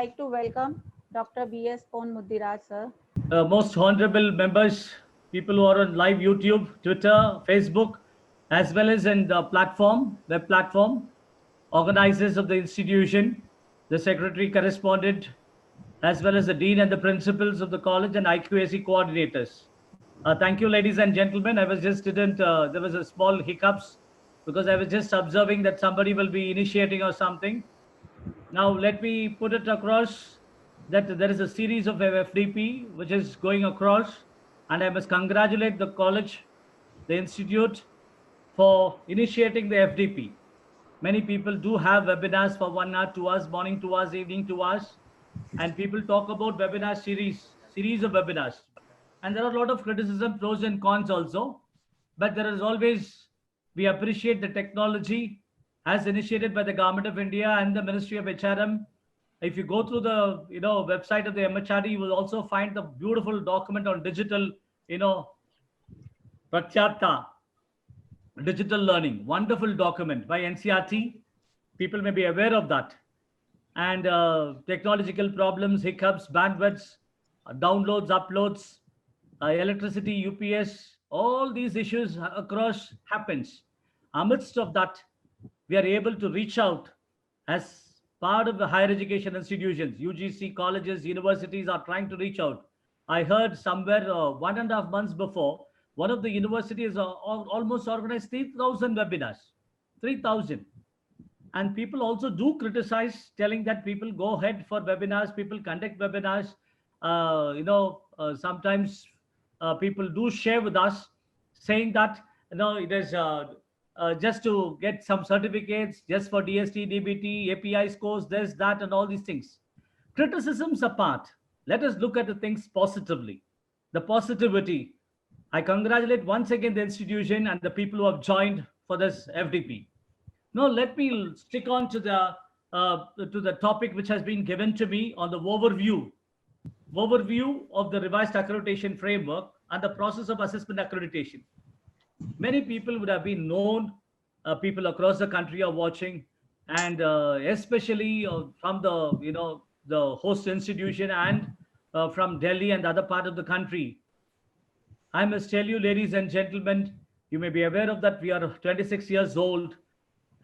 like to welcome Dr. B.S. Pon Muddiraj, sir. Most honorable members, people who are on live YouTube, Twitter, Facebook, as well as in the platform, web platform, organizers of the institution, the secretary correspondent, as well as the dean and the principals of the college and IQAC coordinators. Thank you, ladies and gentlemen. I was just didn't. There was a small hiccups because I was just observing that somebody will be initiating or something. Now, let me put it across that there is a series of FDP which is going across, and I must congratulate the college, the institute, for initiating the FDP. Many people do have webinars for 1 hour, 2 hours, morning 2 hours, evening 2 hours, and people talk about webinar series of webinars. And there are a lot of criticism, pros and cons also, but there is always, we appreciate the technology as initiated by the government of India and the Ministry of HRM. If you go through the website of the MHRD, you will also find the beautiful document on digital, you know, Pratyata, digital learning, wonderful document by NCRT. People may be aware of that. And technological problems, hiccups, bandwidths, downloads, uploads, electricity, UPS, all these issues across happens. Amidst of that, we are able to reach out as part of the higher education institutions, UGC, colleges, universities are trying to reach out. I heard somewhere 1.5 months before, one of the universities almost organized 3,000 webinars. 3,000. And people also do criticize, telling that people go ahead for webinars, people conduct webinars. Sometimes people do share with us saying that it is just to get some certificates, just for DST, DBT, API scores, this, that, and all these things. Criticisms apart, let us look at the things positively. The positivity. I congratulate once again the institution and the people who have joined for this FDP. Now, let me stick on to the topic which has been given to me on the overview of the revised accreditation framework and the process of assessment accreditation. Many people would have been known. People across the country are watching, and especially from the host institution and from Delhi and the other part of the country. I must tell you, ladies and gentlemen, you may be aware of that we are 26 years old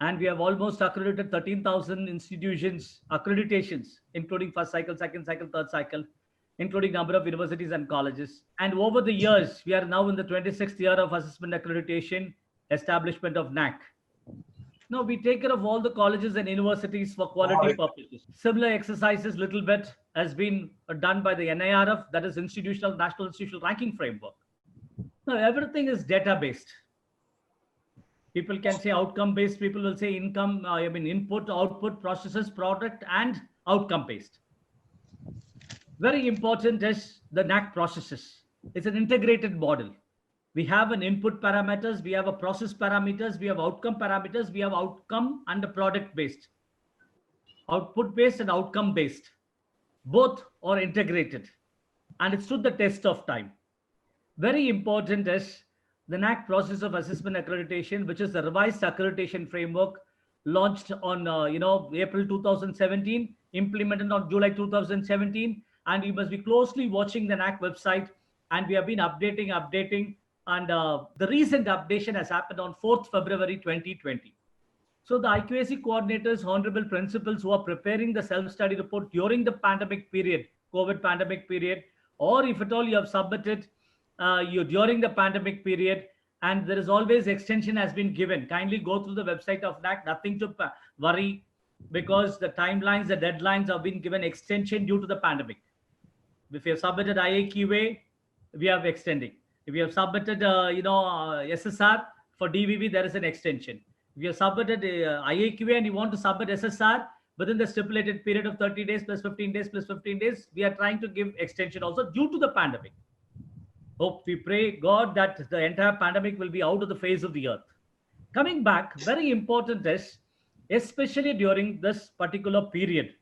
and we have almost accredited 13,000 institutions, accreditations, including first cycle, second cycle, third cycle, including number of universities and colleges. And over the years, we are now in the 26th year of assessment accreditation, establishment of NAC. Now we take care of all the colleges and universities for quality purposes. Similar exercises, little bit, has been done by the NIRF, that is National Institutional Ranking Framework. Now everything is data based. People can say outcome based, people will say input, output, processes, product, and outcome based. Very important is the NAC processes. It's an integrated model. We have an input parameters, we have a process parameters, we have outcome parameters, we have outcome and the product based. Output based and outcome based. Both are integrated and it stood the test of time. Very important is the NAC process of assessment accreditation, which is the revised accreditation framework launched on April 2017, implemented on July 2017, and you must be closely watching the NAC website. And we have been updating, and the recent updation has happened on 4th February 2020. So the IQAC coordinators, honorable principals who are preparing the self-study report during the pandemic period, COVID pandemic period, or if at all you have submitted you during the pandemic period, and there is always extension has been given. Kindly go through the website of NAC, nothing to worry, because the timelines, the deadlines have been given extension due to the pandemic. If you have submitted IAQA, we are extending. If you have submitted SSR for DVV, there is an extension. If you have submitted IAQA and you want to submit SSR within the stipulated period of 30 days plus 15 days plus 15 days, we are trying to give extension also due to the pandemic. Hope, we pray God that the entire pandemic will be out of the face of the earth. Coming back, very important is, especially during this particular period,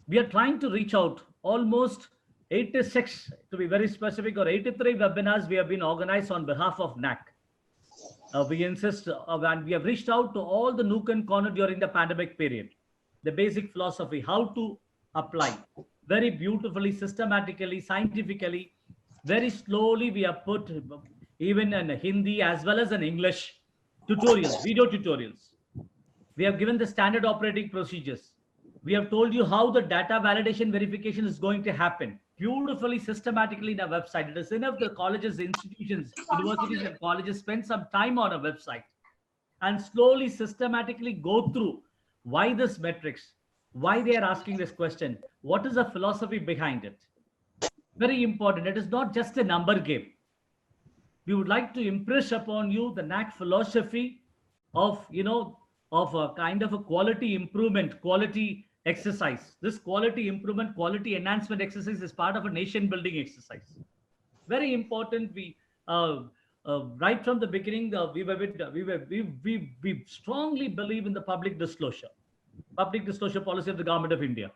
we are trying to reach out almost 86, to be very specific, or 83 webinars we have been organized on behalf of NAC. We insist, and we have reached out to all the nook and corner during the pandemic period. The basic philosophy, how to applied. Very beautifully, systematically, scientifically, very slowly we have put even in Hindi as well as in English tutorials, video tutorials. We have given the standard operating procedures. We have told you how the data validation verification is going to happen beautifully, systematically in our website. It is enough the colleges, institutions, universities, and colleges spend some time on a website and slowly, systematically go through why this metrics, why they are asking this question, what is the philosophy behind it. Very important. It is not just a number game. We would like to impress upon you the NAC philosophy of, of a kind of a quality improvement, quality exercise. This quality improvement, quality enhancement exercise is part of a nation building exercise. Very important. Right from the beginning, we strongly believe in the public disclosure policy of the government of India.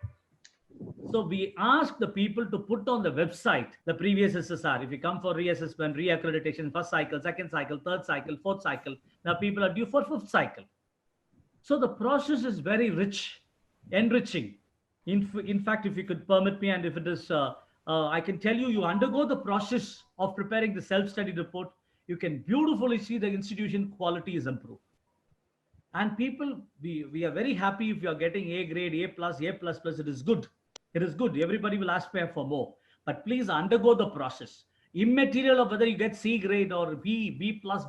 So we ask the people to put on the website the previous SSR. If you come for reassessment, reaccreditation, first cycle, second cycle, third cycle, fourth cycle, now people are due for fifth cycle. So the process is very rich, enriching. In fact, if you could permit me, and if it is, I can tell you, you undergo the process of preparing the self-study report, you can beautifully see the institution quality is improved. And people, we are very happy if you are getting A grade, A plus, it is good. It is good. Everybody will aspire for more. But please undergo the process. Immaterial of whether you get C grade or B plus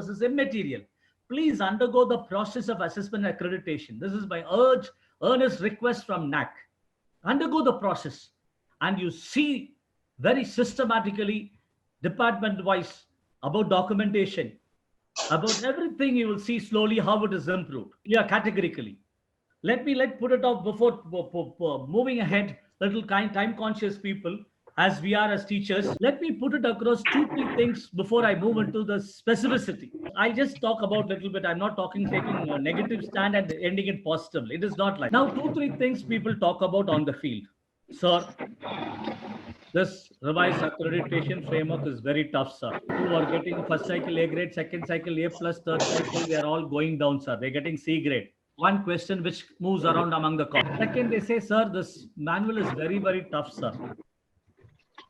is immaterial. Please undergo the process of assessment and accreditation. This is my earnest request from NAC. Undergo the process and you see very systematically, department-wise, about documentation, about everything. You will see slowly how it is improved. Yeah, categorically. Let put it off before moving ahead. Little time conscious people, as we are as teachers, let me put it across 2-3 things before I move into the specificity. I'll just talk about a little bit. I'm not taking a negative stand and ending it positively. It is not like now. 2-3 things people talk about on the field, sir. This revised accreditation framework is very tough, sir. Who are getting first cycle A grade, second cycle A plus, third cycle, they are all going down, sir. They're getting C grade. One question which moves around among the colleagues. Second, they say, sir, this manual is very, very tough, sir.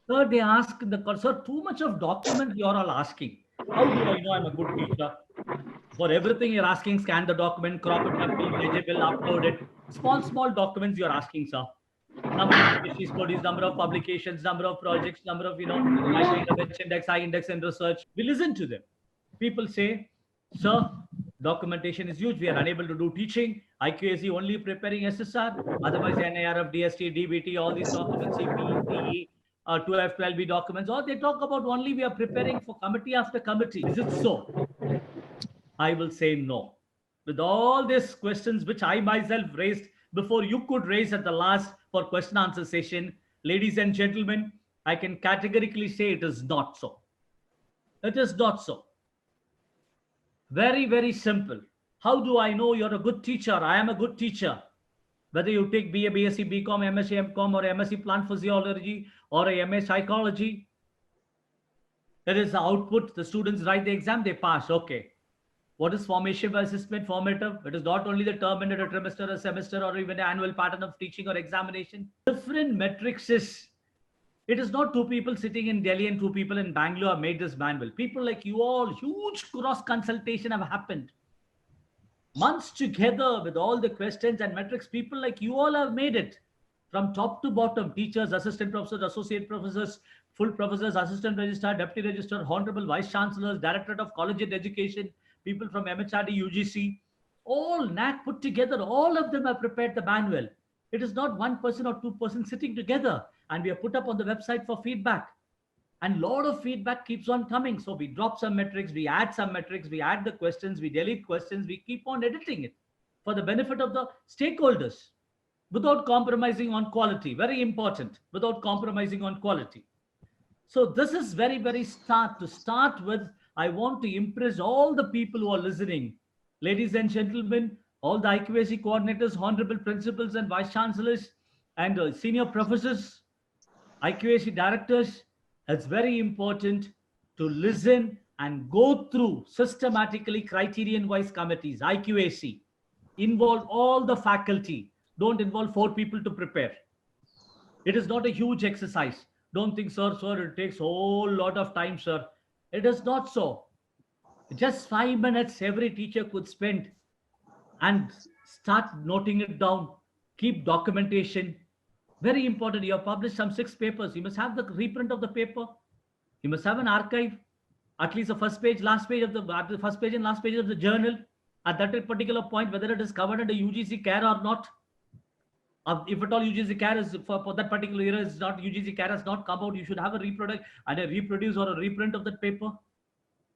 Third, they ask sir, too much of documents you're all asking. How do I know I'm a good teacher? For everything you're asking, scan the document, crop it up, be legible, upload it. Small documents you're asking, sir. Number of studies, number of publications, number of projects, number of, high kind of index, high index in research. We listen to them. People say, sir, documentation is huge. We are unable to do teaching. IQAC only preparing SSR. Otherwise, NIRF, DST, DBT, all these documents, CPE, 2F, 12B documents, all they talk about only we are preparing for committee after committee. Is it so? I will say no. With all these questions which I myself raised before you could raise at the last for question answer session, ladies and gentlemen, I can categorically say it is not so. It is not so. Very, very simple. How do I know you're a good teacher? I am a good teacher. Whether you take BA, BSc, BCom, MSc, MCom, or MSc Plant Physiology or a MA Psychology, there is the output. The students write the exam, they pass. Okay. What is formation assessment, formative? It is not only the term in a trimester, a semester, or even an annual pattern of teaching or examination. Different metrics is, it is not 2 people sitting in Delhi and 2 people in Bangalore have made this manual. People like you all, huge cross consultation have happened. Months together with all the questions and metrics, people like you all have made it from top to bottom. Teachers, assistant professors, associate professors, full professors, assistant registrar, deputy registrar, honorable vice chancellors, directorate of college and education, people from MHRD, UGC, all NAC put together, all of them have prepared the manual. It is not 1 person or 2 persons sitting together, and we have put up on the website for feedback. And a lot of feedback keeps on coming. So we drop some metrics, we add some metrics, we add the questions, we delete questions, we keep on editing it for the benefit of the stakeholders without compromising on quality. Very important, without compromising on quality. So this is very, very to start with. I want to impress all the people who are listening. Ladies and gentlemen, all the IQAC coordinators, honorable principals and vice chancellors and senior professors, IQAC directors, it's very important to listen and go through systematically criterion-wise committees. IQAC, involve all the faculty. Don't involve 4 people to prepare. It is not a huge exercise. Don't think, sir, it takes a whole lot of time, sir. It is not so. Just 5 minutes every teacher could spend and start noting it down. Keep documentation. Very important. You have published some 6 papers. You must have the reprint of the paper. You must have an archive, at least the first page, last page of the first page and last page of the journal at that particular point, whether it is covered under UGC care or not. If at all UGC care is for that particular year is not UGC care has not come out, you should have a reproduct and a reproduce or a reprint of that paper.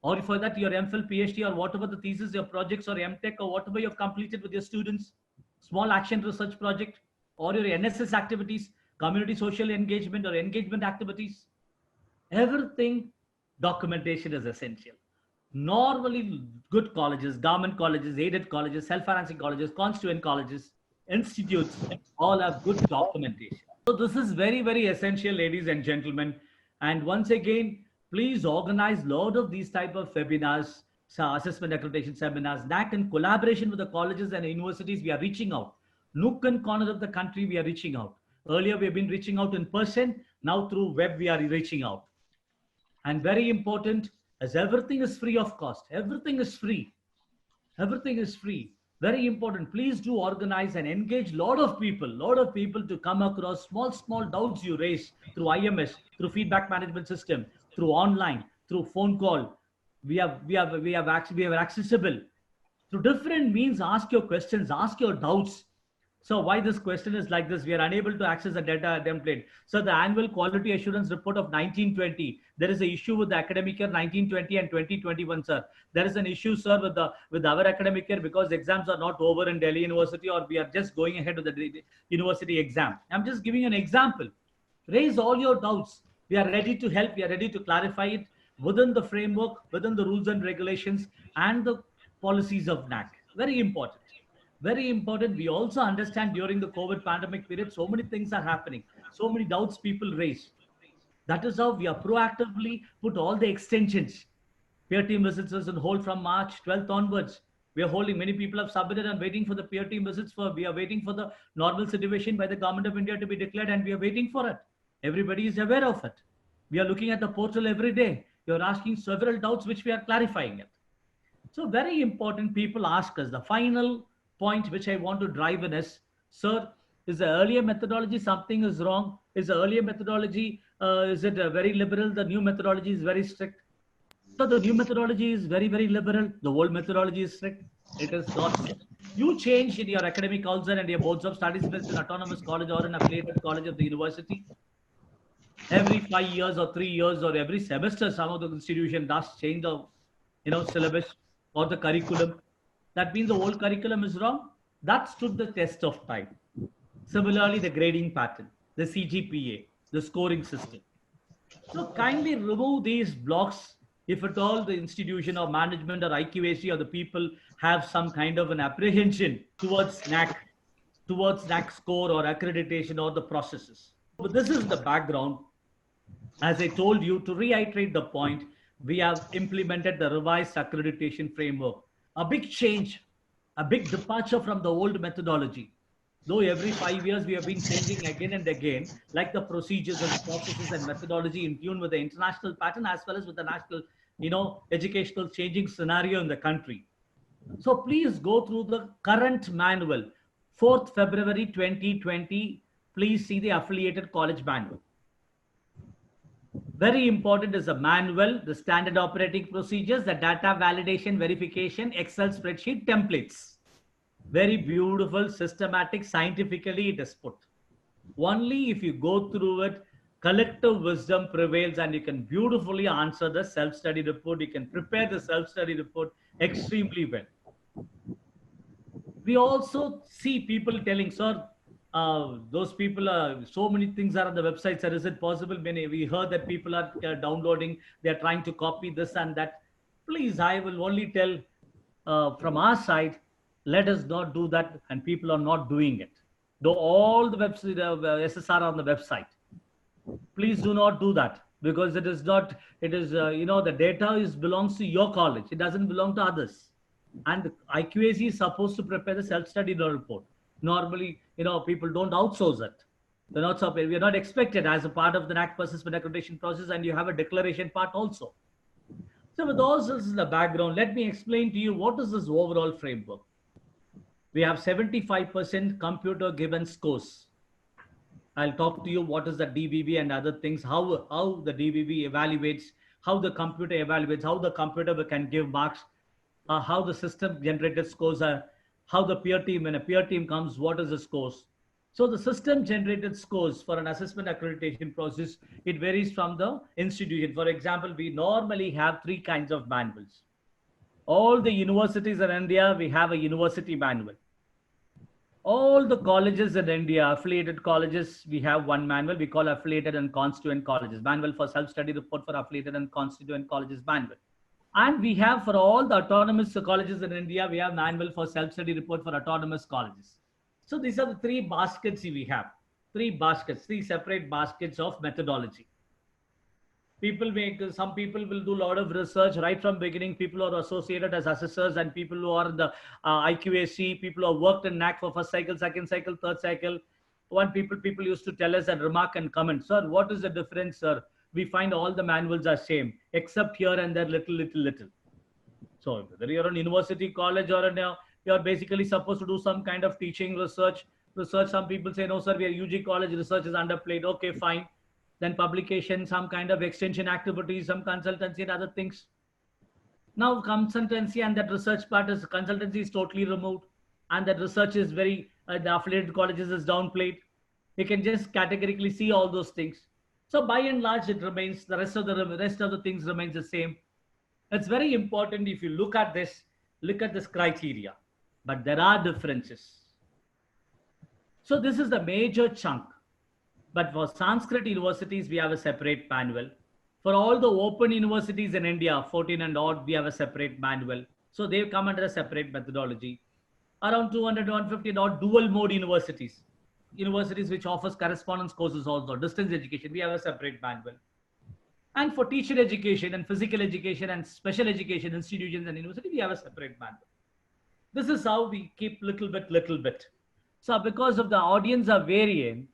Or for that, your MPhil, PhD, or whatever the thesis, your projects, or MTech, or whatever you've completed with your students, small action research project, or your NSS activities, community social engagement, or engagement activities. Everything, documentation is essential. Normally, good colleges, government colleges, aided colleges, self-financing colleges, constituent colleges, institutes, all have good documentation. So this is very, very essential, ladies and gentlemen. And once again, please organize a lot of these type of webinars, assessment accreditation seminars. NAC in collaboration with the colleges and universities, we are reaching out. Nook and corner of the country, we are reaching out. Earlier, we have been reaching out in person. Now through web, we are reaching out. And very important, as everything is free of cost. Everything is free. Everything is free. Very important. Please do organize and engage a lot of people to come across small doubts you raise through IMS, through feedback management system, through online, through phone call. We are accessible through different means. Ask your questions, ask your doubts. So why this question is like this? We are unable to access the data template. So the annual quality assurance report of 1920, there is an issue with the academic year 1920 and 2021, sir. There is an issue, sir, with our academic year because exams are not over in Delhi University, or we are just going ahead with the university exam. I'm just giving an example. Raise all your doubts. We are ready to help. We are ready to clarify it within the framework, within the rules and regulations and the policies of NAC. Very important. Very important. We also understand during the COVID pandemic period, so many things are happening. So many doubts people raise. That is how we are proactively put all the extensions. Peer team visits is on hold from March 12th onwards. We are holding, many people have submitted and waiting for the peer team visits. We are waiting for the normal situation by the government of India to be declared, and we are waiting for it. Everybody is aware of it. We are looking at the portal every day. You're asking several doubts, which we are clarifying it. So very important, people ask us. The final point which I want to drive in is, sir, is the earlier methodology something is wrong? Is the earlier methodology, is it very liberal? The new methodology is very strict. So the new methodology is very, very liberal. The old methodology is strict. It is not. You change in your academic council and your boards of studies, whether it's an autonomous college or an affiliated college of the university. Every 5 years or 3 years or every semester, some of the institution does change the syllabus or the curriculum. That means the old curriculum is wrong. That stood the test of time. Similarly, the grading pattern, the CGPA, the scoring system. So kindly remove these blocks if at all the institution or management or IQAC or the people have some kind of an apprehension towards NAC score or accreditation or the processes. But this is the background. As I told you, to reiterate the point, we have implemented the revised accreditation framework. A big change, a big departure from the old methodology. Though every 5 years we have been changing again and again, like the procedures and processes and methodology in tune with the international pattern as well as with the national, educational changing scenario in the country. So please go through the current manual, 4th February 2020. Please see the affiliated college manual. Very important is the manual, the standard operating procedures, the data validation, verification, Excel spreadsheet templates. Very beautiful, systematic, scientifically it is put. Only if you go through it, collective wisdom prevails and you can beautifully answer the self-study report. You can prepare the self-study report extremely well. We also see people telling, sir, those people so many things are on the website, sir. Is it possible? We heard that people are downloading, they're trying to copy this and that. Please, I will only tell from our side, let us not do that, and people are not doing it. Though all the website SSR on the website, please do not do that, because it is not. It is the data belongs to your college. It doesn't belong to others, and the IQAC is supposed to prepare the self-study report. Normally, people don't outsource it. They're not, we are not expected as a part of the NAC assessment accreditation process, and you have a declaration part also. So with all this in the background, let me explain to you what is this overall framework. We have 75% computer given scores. I'll talk to you what is the DBB and other things, how the DBB evaluates, how the computer evaluates, how the computer can give marks, how the system generated scores are, how the peer team, when a peer team comes, what is the scores. So the system generated scores for an assessment accreditation process, it varies from the institution. For example, we normally have three kinds of manuals. All the universities in India, we have a university manual. All the colleges in India, affiliated colleges, we have one manual. We call affiliated and constituent colleges. Manual for self-study report for affiliated and constituent colleges manual. And we have for all the autonomous colleges in India, we have manual for self-study report for autonomous colleges. So these are the three baskets we have. Three separate baskets of methodology. Some people will do a lot of research right from beginning. People who are associated as assessors and people who are in the IQAC, people who have worked in NAC for first cycle, second cycle, third cycle. People used to tell us and remark and comment, sir, what is the difference, sir? We find all the manuals are same, except here and there, little. So whether you're in university, college, or you're basically supposed to do some kind of teaching research. Some people say, no, sir, we are UG college, research is underplayed. Okay, fine. Then publication, some kind of extension activities, some consultancy and other things. Now consultancy and that research part is consultancy is totally removed, and that research is very, the affiliated colleges is downplayed. You can just categorically see all those things. So by and large, it remains, the rest of the things remains the same. It's very important if you look at this criteria, but there are differences. So this is the major chunk. But for Sanskrit universities, we have a separate manual. For all the open universities in India, 14 and odd, we have a separate manual. So they come under a separate methodology. Around 200 to 150 odd dual mode universities which offers correspondence courses also, distance education, we have a separate manual. And for teacher education and physical education and special education institutions and university, we have a separate manual. This is how we keep little bit. So because of the audience are varied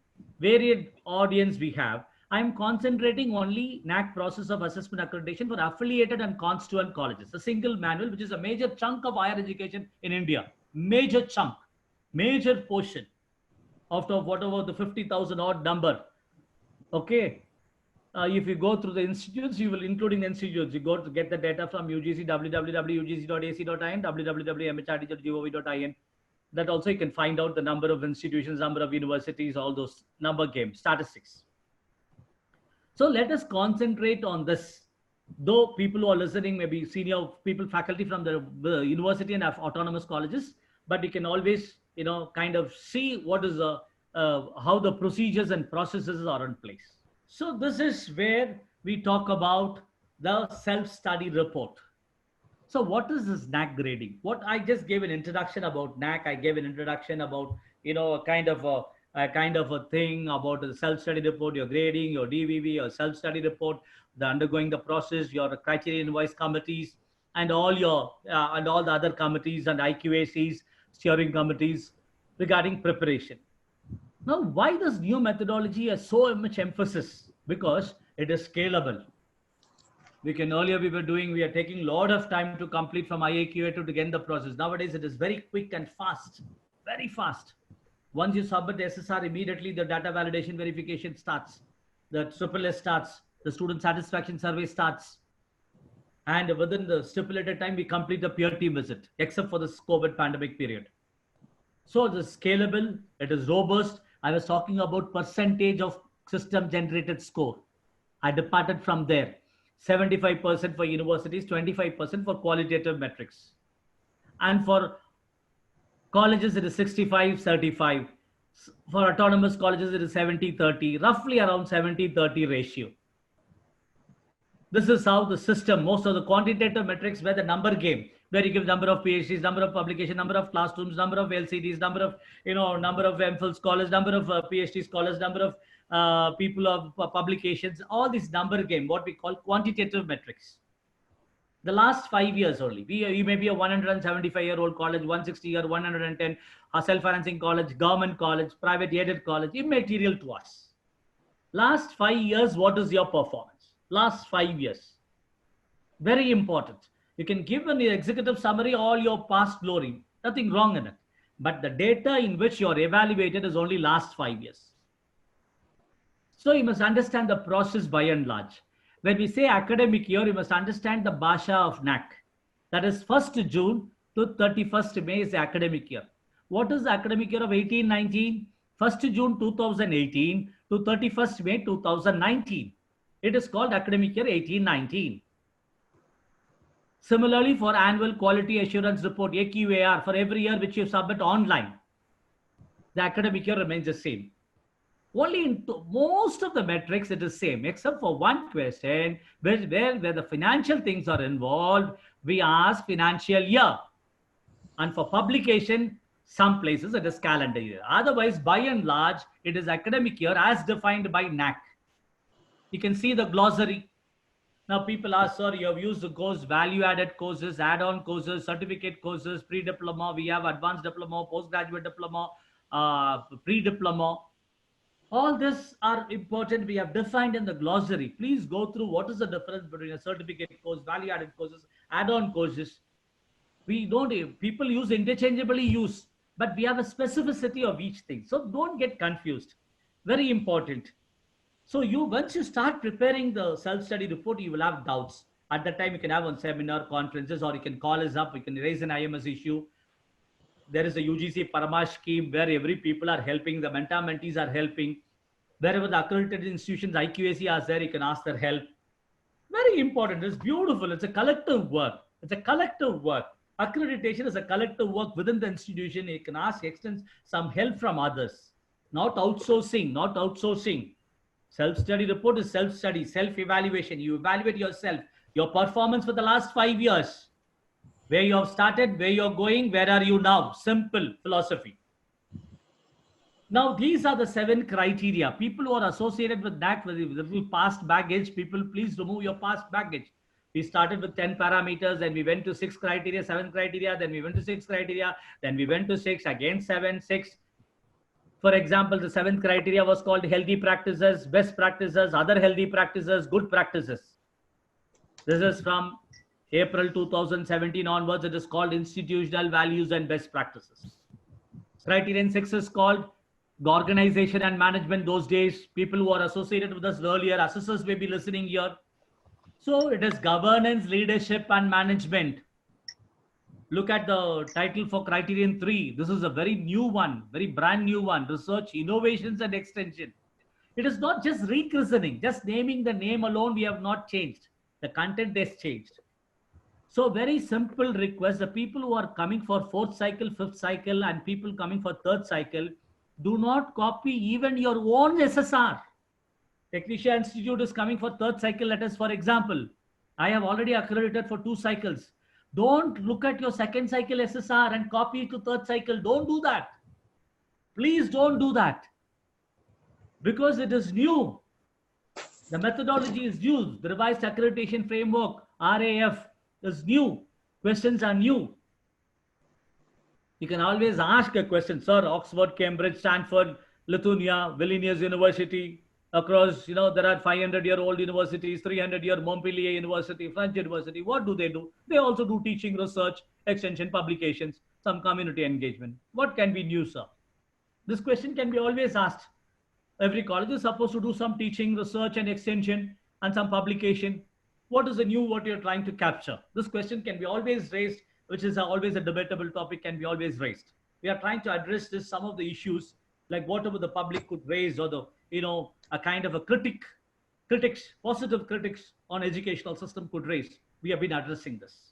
audience we have, I'm concentrating only NAC process of assessment accreditation for affiliated and constituent colleges, a single manual, which is a major chunk of higher education in India. Major chunk, major portion of whatever the 50,000 odd number. Okay. If you go through the institutes, you will, including the institutes, you go to get the data from UGC, www.ugc.ac.in, www.mhrd.gov.in. That also you can find out the number of institutions, number of universities, all those number games, statistics. So let us concentrate on this. Though people who are listening may be senior people, faculty from the university and autonomous colleges, but you can always, kind of see what is how the procedures and processes are in place. So this is where we talk about the self-study report. So what is this NAC grading? What I just gave an introduction about NAC. I gave an introduction about, a kind of a thing about the self-study report, your grading, your DVV, your self-study report, the undergoing the process, your criteria invoice committees, and all the other committees and IQACs, steering committees regarding preparation. Now, why this new methodology has so much emphasis? Because it is scalable. We were taking a lot of time to complete from IAQA to get the process. Nowadays, it is very quick and fast, very fast. Once you submit the SSR, immediately the data validation verification starts. The SSS starts. The student satisfaction survey starts. And within the stipulated time, we complete the peer team visit, except for this COVID pandemic period. So it is scalable, it is robust. I was talking about percentage of system generated score. I departed from there. 75% for universities, 25% for qualitative metrics. And for colleges, it is 65-35. For autonomous colleges, it is 70-30, roughly around 70-30 ratio. This is how the system, most of the quantitative metrics were the number game, where you give number of PhDs, number of publication, number of classrooms, number of LCDs, number of MPhil scholars, number of PhD scholars, number of people of publications, all these number game, what we call quantitative metrics. The last 5 years only. You may be a 175-year-old college, 160-year, 110, a self-financing college, government college, private aided college, immaterial to us. Last 5 years, what is your performance? Last 5 years. Very important. You can give an executive summary all your past glory. Nothing wrong in it. But the data in which you're evaluated is only last 5 years. So you must understand the process by and large. When we say academic year, you must understand the Bhasha of NAC. That is 1st June to 31st May is the academic year. What is the academic year of 1819? 1st June 2018 to 31st May 2019. It is called academic year 1819. Similarly, for annual quality assurance report, AQAR, for every year which you submit online, the academic year remains the same. Only in most of the metrics it is same, except for one question where the financial things are involved. We ask financial year, and for publication, some places it is calendar year. Otherwise, by and large, it is academic year as defined by NAC. You can see the glossary. Now people ask, sir, you have used the course, value-added courses, add-on courses, certificate courses, pre-diploma. We have advanced diploma, postgraduate diploma, pre-diploma. All this are important. We have defined in the glossary. Please go through what is the difference between a certificate course, value-added courses, add-on courses. We don't, people use interchangeably use, but we have a specificity of each thing. So don't get confused. Very important. So once you start preparing the self-study report, you will have doubts. At that time, you can have on seminar, conferences, or you can call us up. You can raise an IMS issue. There is a UGC Paramash scheme where every people are helping. The mentees are helping. Wherever the accredited institutions, IQAC are there, you can ask their help. Very important. It's beautiful. It's a collective work. It's a collective work. Accreditation is a collective work within the institution. You can ask, extend some help from others. Not outsourcing, not outsourcing. Self-study report is self-study, self-evaluation. You evaluate yourself, your performance for the last 5 years. Where you have started, where you're going, where are you now? Simple philosophy. Now, these are the 7 criteria. People who are associated with that, with the past baggage, people, please remove your past baggage. We started with 10 parameters, then we went to 6 criteria, 7 criteria, then we went to 6 criteria, then we went to 6, again 7, 6. For example, the 7th criteria was called healthy practices, best practices, other healthy practices, good practices. This is from April 2017 onwards. It is called institutional values and best practices. Criterion 6 is called organization and management. Those days, people who are associated with us earlier, assessors may be listening here. So it is governance, leadership, and management. Look at the title for criterion 3. This is a very new one, very brand new one. Research, innovations, and extension. It is not just rechristening, just naming the name alone. We have not changed. The content has changed. So very simple request. The people who are coming for 4th cycle, 5th cycle, and people coming for 3rd cycle, do not copy even your own SSR. Technicia Institute is coming for 3rd cycle letters, for example. I have already accredited for 2 cycles. Don't look at your 2nd cycle SSR and copy it to 3rd cycle. Don't do that. Please don't do that. Because it is new. The methodology is new. The revised accreditation framework, RAF, is new. Questions are new. You can always ask a question, sir, Oxford, Cambridge, Stanford, Lithuania, Vilnius University, across, there are 500-year-old universities, 300-year Montpellier University, French University. What do? They also do teaching, research, extension, publications, some community engagement. What can be new, sir? This question can be always asked. Every college is supposed to do some teaching, research, and extension, and some publication. What is the new, what you're trying to capture? This question can be always raised, which is always a debatable topic, can be always raised. We are trying to address some of the issues, like whatever the public could raise, or the, a kind of a critics, positive critics on educational system could raise. We have been addressing this.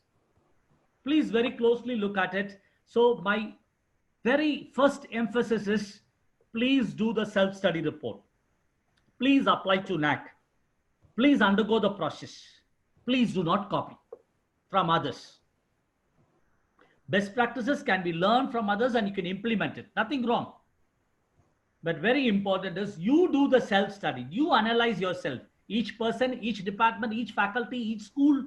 Please very closely look at it. So my very first emphasis is, please do the self-study report. Please apply to NAC. Please undergo the process. Please do not copy from others. Best practices can be learned from others and you can implement it. Nothing wrong. But very important is you do the self-study. You analyze yourself. Each person, each department, each faculty, each school.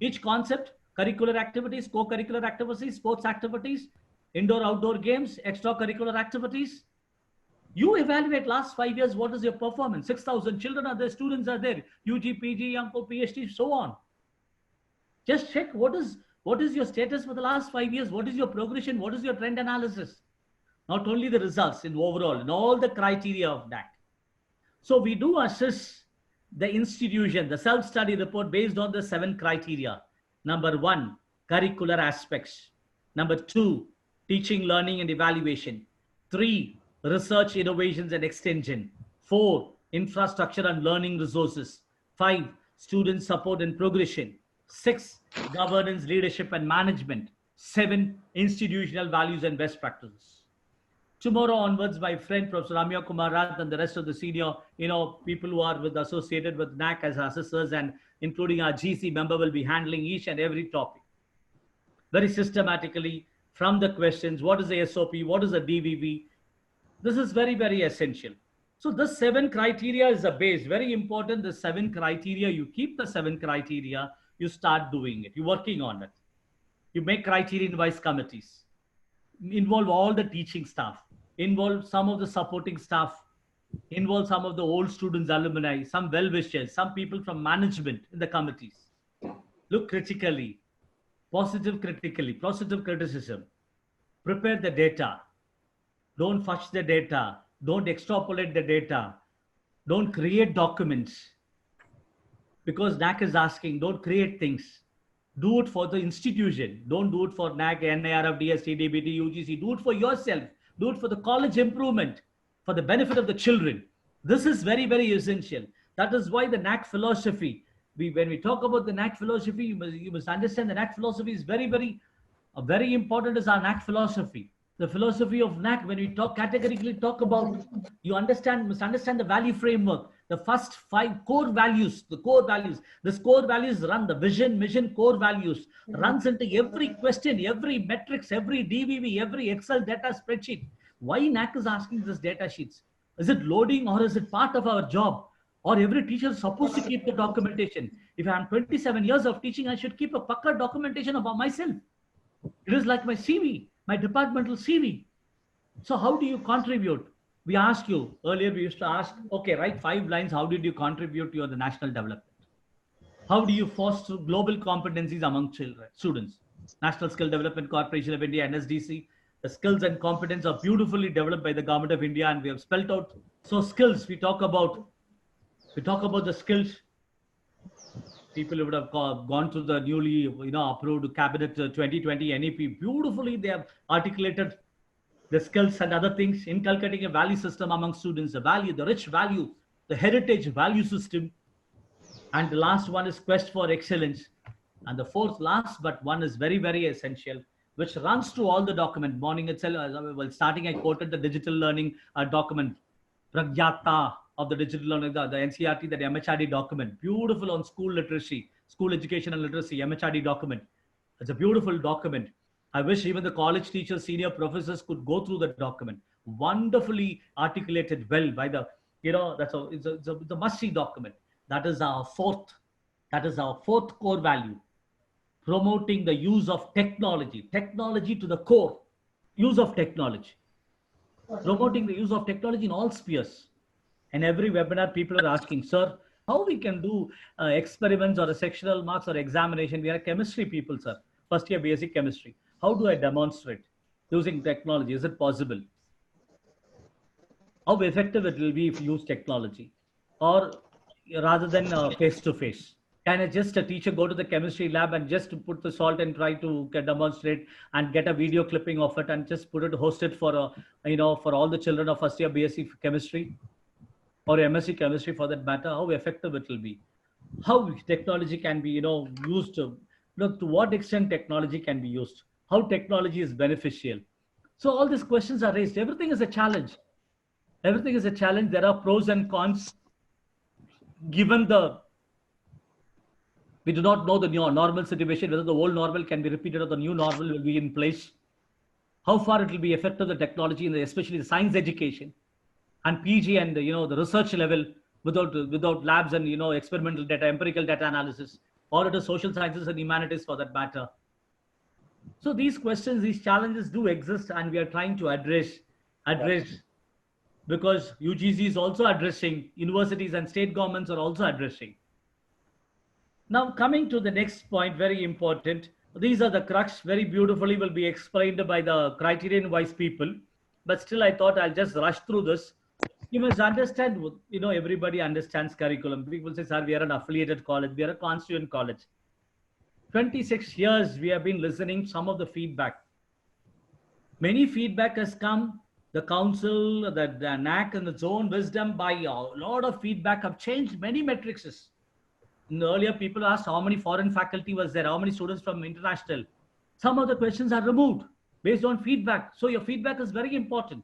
Each concept, curricular activities, co-curricular activities, sports activities, indoor, outdoor games, extracurricular activities. You evaluate last 5 years, what is your performance? 6,000 children are there, students are there, UG, PG, MPhil, PhD, so on. Just check what is your status for the last 5 years, what is your progression, what is your trend analysis. Not only the results in overall, in all the criteria of that. So we do assess the institution, the self-study report based on the 7 criteria. Number 1, curricular aspects. Number 2, teaching, learning, and evaluation. 3, research, innovations, and extension. 4, infrastructure and learning resources. 5, student support and progression. 6, governance, leadership, and management. 7, institutional values and best practices. Tomorrow onwards, my friend Professor Ramya Kumar Rath and the rest of the senior, people who are associated with NAC as assessors and including our GC member will be handling each and every topic very systematically from the questions. What is the SOP? What is the DVV? This is very, very essential. So this 7 criteria is the base, very important. The 7 criteria, you keep the 7 criteria, you start doing it, you're working on it. You make criterion-wise committees, involve all the teaching staff, involve some of the supporting staff, involve some of the old students, alumni, some well-wishers, some people from management in the committees. Look critically, positive criticism, prepare the data, don't fudge the data, don't extrapolate the data, don't create documents, because NAC is asking, don't create things. Do it for the institution. Don't do it for NAC, NIRF, DST, DBT, UGC. Do it for yourself. Do it for the college improvement, for the benefit of the children. This is very, very essential. That is why the NAC philosophy, when we talk about the NAC philosophy, you must understand the NAC philosophy is very, very important is our NAC philosophy. The philosophy of NAC, when we categorically talk about, must understand the value framework. The first 5 core values, This core values run the vision, mission, core values, runs into every question, every metrics, every DVV, every Excel data spreadsheet. Why NAC is asking this data sheets? Is it loading or is it part of our job? Or every teacher is supposed to keep the documentation? If I'm 27 years of teaching, I should keep a pucker documentation about myself. It is like my CV, my departmental CV. So how do you contribute? We asked you earlier, we used to ask, okay, write 5 lines. How did you contribute to the national development? How do you foster global competencies among students? National Skill Development Corporation of India, NSDC. The skills and competence are beautifully developed by the government of India, and we have spelled out. So skills, we talk about the skills. People who would have gone to the newly approved cabinet 2020 NEP. Beautifully, they have articulated the skills and other things, inculcating a value system among students, the rich value, the heritage value system. And the last one is quest for excellence. And the fourth, last but one, is very, very essential, which runs through all the document. Morning itself, starting, I quoted the digital learning document, Pragyata of the digital learning, the NCRT, that MHRD document, beautiful on school literacy, school education and literacy, MHRD document. It's a beautiful document. I wish even the college teachers, senior professors could go through the document. Wonderfully articulated well by the, it's a must-see document. That is our fourth core value. Promoting the use of technology to the core, use of technology. Promoting the use of technology in all spheres. And every webinar, people are asking, sir, how we can do experiments or a sectional marks or examination? We are chemistry people, sir. First year basic chemistry. How do I demonstrate using technology? Is it possible? How effective it will be if you use technology, or rather than face-to-face? Can I just a teacher go to the chemistry lab and just put the salt and try to demonstrate and get a video clipping of it and just host it for for all the children of first year BSc chemistry or MSc chemistry for that matter? How effective it will be? How technology can be used to what extent technology can be used? How technology is beneficial? So all these questions are raised. Everything is a challenge. Everything is a challenge. There are pros and cons. Given we do not know the new normal situation, whether the old normal can be repeated or the new normal will be in place. How far it will be effective, the technology, especially the science education and PG and the research level without labs and experimental data, empirical data analysis. or it is social sciences and humanities for that matter. So these questions, these challenges do exist, and we are trying to address because UGC is also addressing, universities and state governments are also addressing. Now, coming to the next point, very important. These are the crux, very beautifully will be explained by the criterion wise people. But still, I thought I'll just rush through this. You must understand, everybody understands curriculum. People say, sir, we are an affiliated college, we are a constituent college. 26 years we have been listening some of the feedback. Many feedback has come. The council, the NAC and its own wisdom by a lot of feedback have changed many matrices. Earlier, people asked how many foreign faculty was there, how many students from international. Some of the questions are removed based on feedback. So your feedback is very important.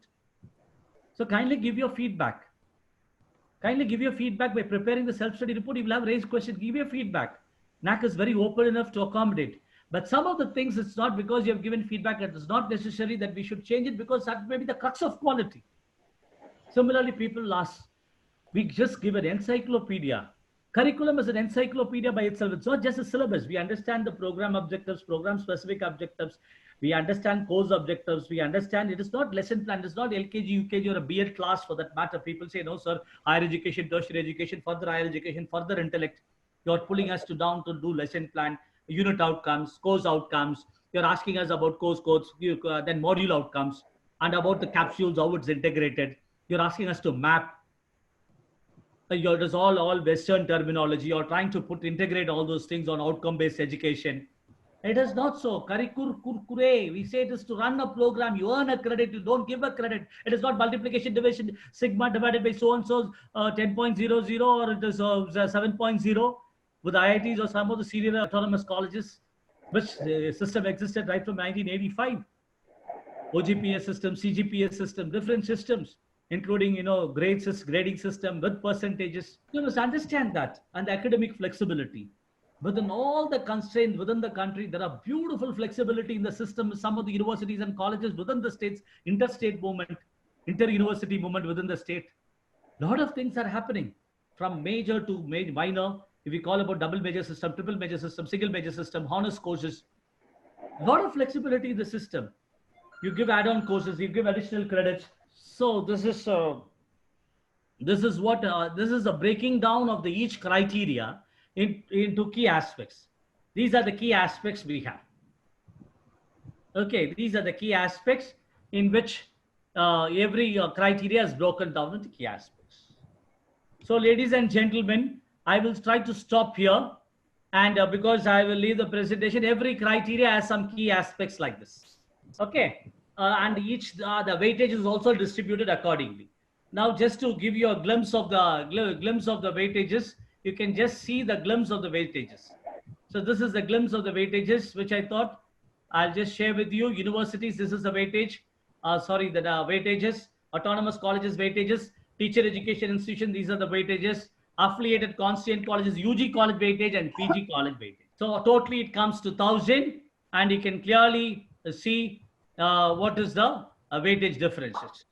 So kindly give your feedback. Kindly give your feedback by preparing the self-study report. You will have raised questions. Give your feedback. NAC is very open enough to accommodate. But some of the things, it's not because you have given feedback. It is not necessary that we should change it, because that may be the crux of quality. Similarly, people ask, we just give an encyclopedia. Curriculum is an encyclopedia by itself. It's not just a syllabus. We understand the program objectives, program specific objectives. We understand course objectives. We understand it is not lesson plan. It's not LKG, UKG or a BEd class for that matter. People say, no, sir, higher education, tertiary education, further higher education, further intellect. You're pulling us down to do lesson plan, unit outcomes, course outcomes. You're asking us about course codes, then module outcomes, and about the capsules, how it's integrated. You're asking us to map. It is all Western terminology. You're trying to integrate all those things on outcome-based education. It is not so. Kurkure. We say it is to run a program. You earn a credit. You don't give a credit. It is not multiplication, division, sigma divided by so-and-so 10.00 or it is 7.0 with IITs or some of the senior autonomous colleges, which system existed right from 1985. OGPS system, CGPS system, different systems, including, grading system with percentages. You must understand that, and the academic flexibility. Within all the constraints within the country, there are beautiful flexibility in the system. Some of the universities and colleges within the states, interstate movement, inter-university movement within the state. A lot of things are happening from major to minor. If we call about double major system, triple major system, single major system, honors courses, a lot of flexibility in the system. You give add-on courses, you give additional credits. So this is a breaking down of each criteria into key aspects. These are the key aspects we have. Okay, these are the key aspects in which every criteria is broken down into key aspects. So, ladies and gentlemen, I will try to stop here, and because I will leave the presentation, every criteria has some key aspects like this. Okay, and each the weightage is also distributed accordingly. Now, just to give you a glimpse of the weightages, you can just see the glimpse of the weightages. So this is the glimpse of the weightages, which I thought I'll just share with you. Universities, this is the weightage. The weightages. Autonomous colleges weightages. Teacher education institution, these are the weightages. Affiliated constituent colleges, UG college weightage and PG college weightage. So totally it comes to 1,000, and you can clearly see what is the weightage differences.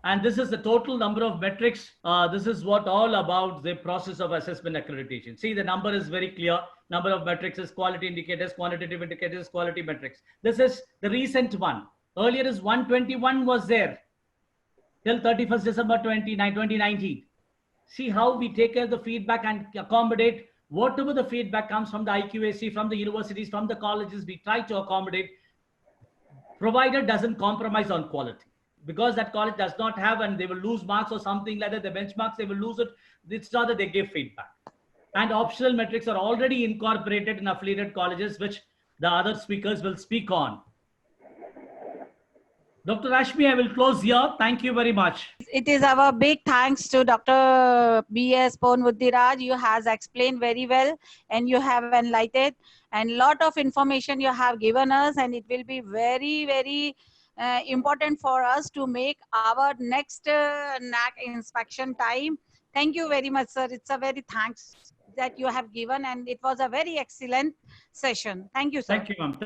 And this is the total number of metrics. This is what all about the process of assessment accreditation. See, the number is very clear. Number of metrics is quality indicators, quantitative indicators, quality metrics. This is the recent one. Earlier is 121 was there till 31st December 2019. See how we take care of the feedback and accommodate whatever the feedback comes from the IQAC, from the universities, from the colleges. We try to accommodate, provided doesn't compromise on quality. Because that college does not have, and they will lose marks or something like that, the benchmarks, they will lose it. It's not that they give feedback. And optional metrics are already incorporated in affiliated colleges, which the other speakers will speak on. Dr. Rashmi, I will close here. Thank you very much. It is our big thanks to Dr. B.S. Pon Buddhiraj. You has explained very well, and you have enlightened, and lot of information you have given us, and it will be very, very important for us to make our next NAC inspection time. Thank you very much, sir. It's a very thanks that you have given, and it was a very excellent session. Thank you, sir. Thank you, ma'am.